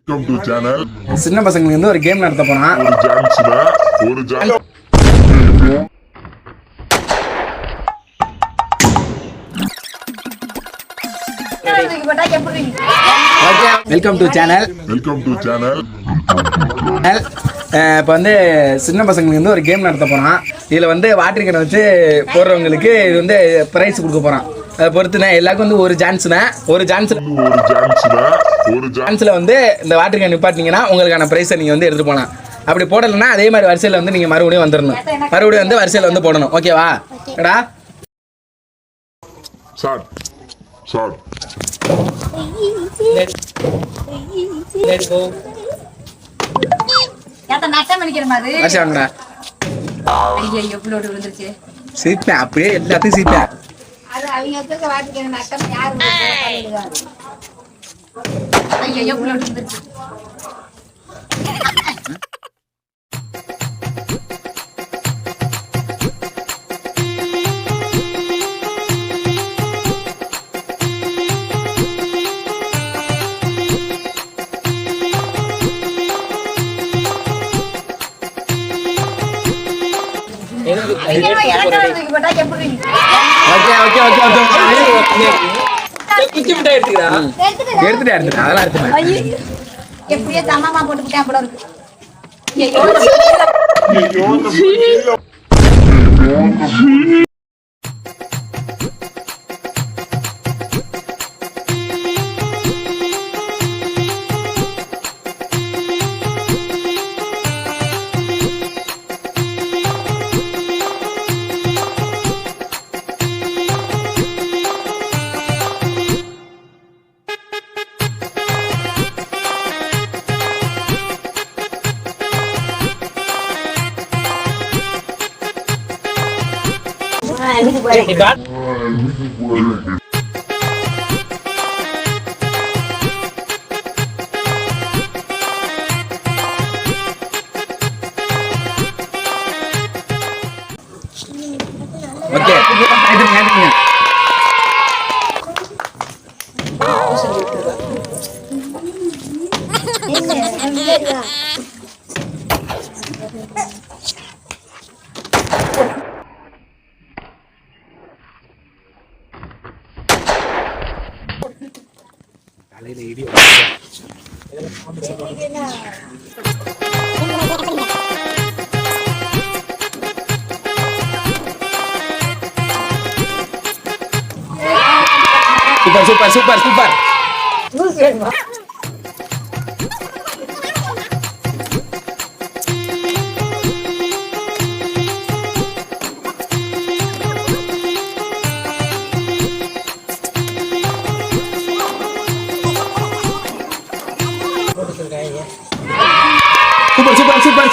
Welcome to channel. சின்ன பசங்களுக்கு வந்து ஒரு கேம் நடத்த போறான். Welcome to channel. இப்போ வந்து சின்ன பசங்களுக்கு வந்து ஒரு கேம் நடத்த போறான். இதுல வந்து வாட்டர் கேனை வச்சு போடுறவங்களுக்கு இது வந்து பிரைஸ் கொடுக்க போறான். அதை பொறுத்துனா எல்லாருக்கும் வந்து ஒரு சான்ஸ்ல வந்து இந்த வாட்டர் கேன் நிப்பாட்டினீங்கன்னா உங்களுக்கான பிரைஸை நீங்க வந்து எடுத்துட்டு போகலாம். அப்படி போடலைன்னா அதே மாதிரி வரிசையில் வந்து நீங்க மறுபடியும் வந்துடணும். மறுபடியும் வந்து வரிசையில் வந்து போடணும். ஓகேவா? கடா சீப்பேன் அப்படியே எல்லாத்தையும் சீப்பேன். எப்படியே தமாமா போட்டுக்கிட்டேன் போல இருக்கு.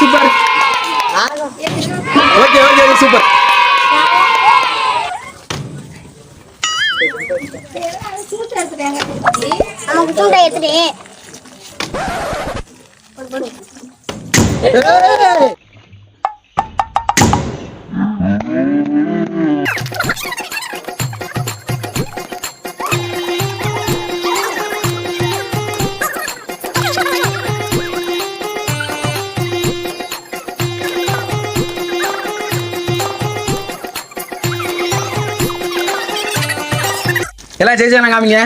Super. Okay, super. நமக்கு தூண்டை எடுத்துட்டு எல்லாம் ஜெயிச்சாங்க காமிங்க.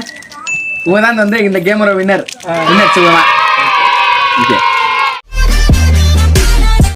இவங்க தான் வந்து இந்த கேமோட வின்னர் சொல்லுவாங்க.